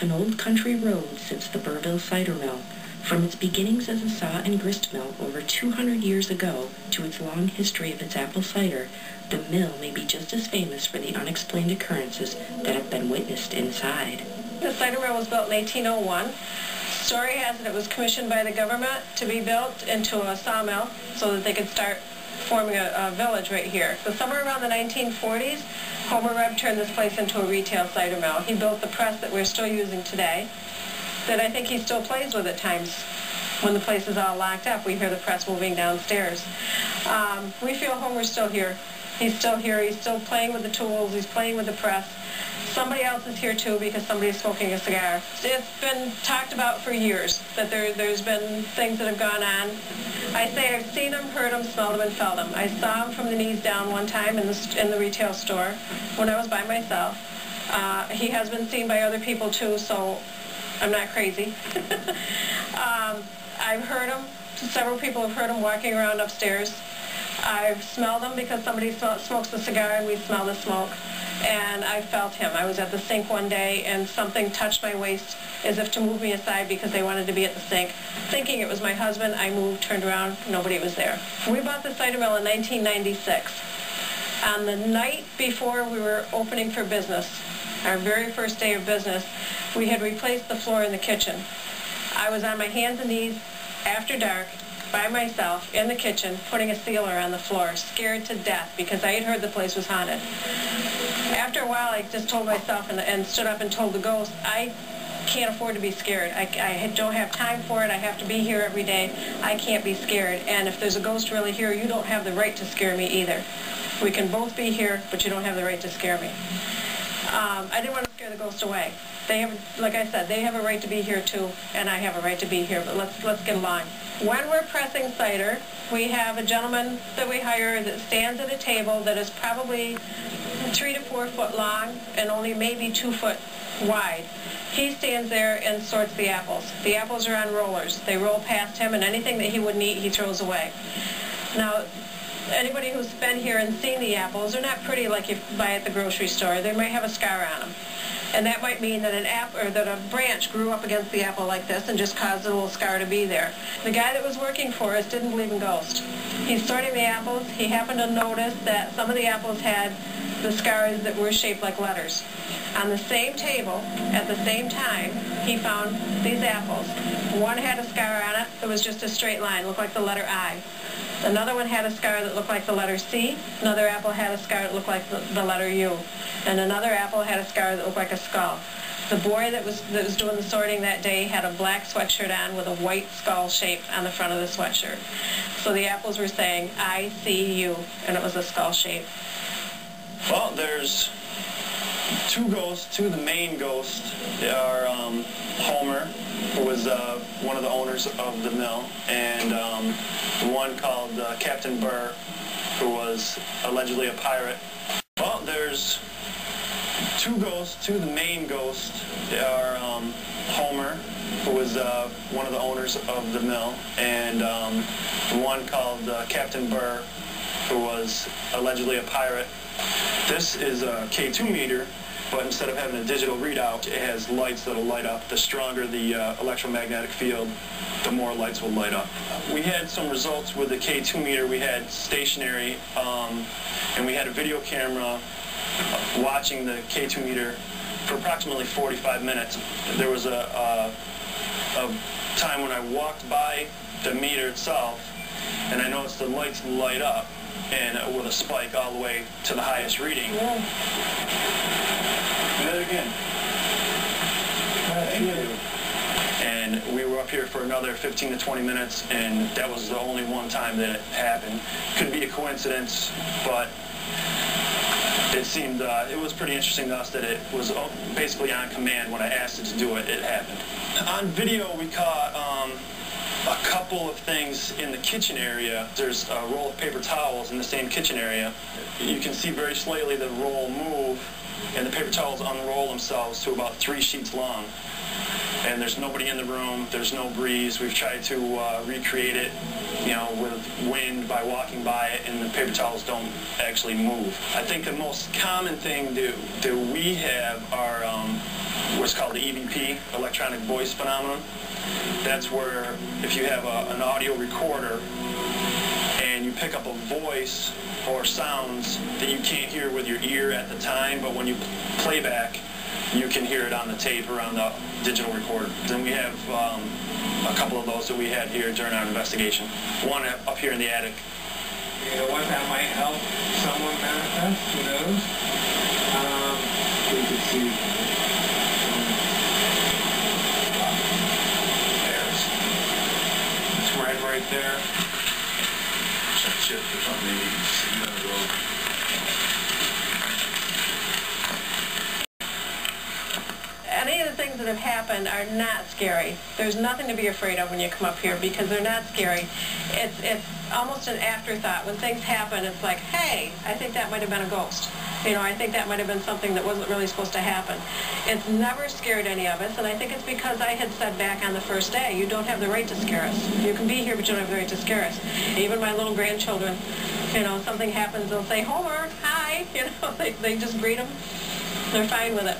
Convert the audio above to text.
off an old country road sits the Burrville Cider Mill. From its beginnings as a saw and grist mill over 200 years ago to its long history of its apple cider, the mill may be just as famous for the unexplained occurrences that have been witnessed inside. The cider mill was built in 1801. Story has it was commissioned by the government to be built into a sawmill so that they could start forming a village right here. So somewhere around the 1940s, Homer Reb turned this place into a retail cider mill. He built the press that we're still using today, that I think he still plays with at times. When the place is all locked up, we hear the press moving downstairs. We feel Homer's still here. He's still here. He's still playing with the tools. He's playing with the press. Somebody else is here too because somebody's smoking a cigar. It's been talked about for years that there's been things that have gone on. I say I've seen them, heard them, smelled them, and felt them. I saw him from the knees down one time in the retail store when I was by myself. He has been seen by other people too, so I'm not crazy. I've heard him. Several people have heard him walking around upstairs. I've smelled him because somebody smokes a cigar and we smell the smoke. And I felt him. I was at the sink one day and something touched my waist as if to move me aside because they wanted to be at the sink. Thinking it was my husband, I moved, turned around, nobody was there. We bought the cider mill in 1996. On the night before we were opening for business, our very first day of business, we had replaced the floor in the kitchen. I was on my hands and knees after dark, by myself in the kitchen, putting a sealer on the floor, scared to death because I had heard the place was haunted. After a while, I just told myself and stood up and told the ghost, I can't afford to be scared. I don't have time for it. I have to be here every day. I can't be scared. And if there's a ghost really here, you don't have the right to scare me either. We can both be here, but you don't have the right to scare me. I didn't want to scare the ghost away. They have, like I said, they have a right to be here too, and I have a right to be here, but let's get along. When we're pressing cider, we have a gentleman that we hire that stands at a table that is probably 3 to 4 foot long and only maybe 2 foot wide. He stands there and sorts the apples. The apples are on rollers. They roll past him, and anything that he wouldn't eat, he throws away. Now, anybody who's been here and seen the apples, they're not pretty like you buy at the grocery store. They might have a scar on them. And that might mean that that a branch grew up against the apple like this and just caused a little scar to be there. The guy that was working for us didn't believe in ghosts. He's sorting the apples. He happened to notice that some of the apples had the scars that were shaped like letters. On the same table, at the same time, he found these apples. One had a scar on it that was just a straight line, looked like the letter I. Another one had a scar that looked like the letter C. Another apple had a scar that looked like the letter U. And another apple had a scar that looked like a skull. The boy that was doing the sorting that day had a black sweatshirt on with a white skull shape on the front of the sweatshirt. So the apples were saying, I see you, and it was a skull shape. Well, there's two ghosts, two of the main ghosts are Homer, who was one of the owners of the mill, and one called Captain Burr, who was allegedly a pirate. Well, there's two ghosts, two of the main ghosts are Homer, who was one of the owners of the mill, and one called Captain Burr, who was allegedly a pirate. This is a K2 meter, but instead of having a digital readout, it has lights that'll light up. The stronger the electromagnetic field, the more lights will light up. We had some results with the K2 meter. We had stationary, and we had a video camera watching the K2 meter for approximately 45 minutes. There was a time when I walked by the meter itself, and I noticed the lights light up, and with a spike all the way to the highest reading. Yeah. Do that again. Thank you. And we were up here for another 15 to 20 minutes, and that was the only one time that it happened. Could be a coincidence, but it seemed, it was pretty interesting to us that it was basically on command. When I asked it to do it, it happened. On video, we caught a couple of things in the kitchen area. There's a roll of paper towels in the same kitchen area. You can see very slightly the roll move, and the paper towels unroll themselves to about 3 sheets long. And there's nobody in the room, there's no breeze. We've tried to recreate it, you know, with wind by walking by it, and the paper towels don't actually move. I think the most common thing that we have are what's called the EVP, electronic voice phenomenon. That's where if you have an audio recorder and you pick up a voice or sounds that you can't hear with your ear at the time, but when you play back, you can hear it on the tape or on the digital recorder. Then we have a couple of those that we had here during our investigation. One up here in the attic. You know what, that might help someone manifest, who knows? We could see. It's red right there. Check chip or something, maybe you can see down the road. Any of the things that have happened are not scary. There's nothing to be afraid of when you come up here because they're not scary. It's almost an afterthought. When things happen, it's like, hey, I think that might have been a ghost. You know, I think that might have been something that wasn't really supposed to happen. It's never scared any of us, and I think it's because I had said back on the first day, you don't have the right to scare us. You can be here, but you don't have the right to scare us. Even my little grandchildren, you know, something happens, they'll say, Homer, hi, you know, they just greet them. They're fine with it.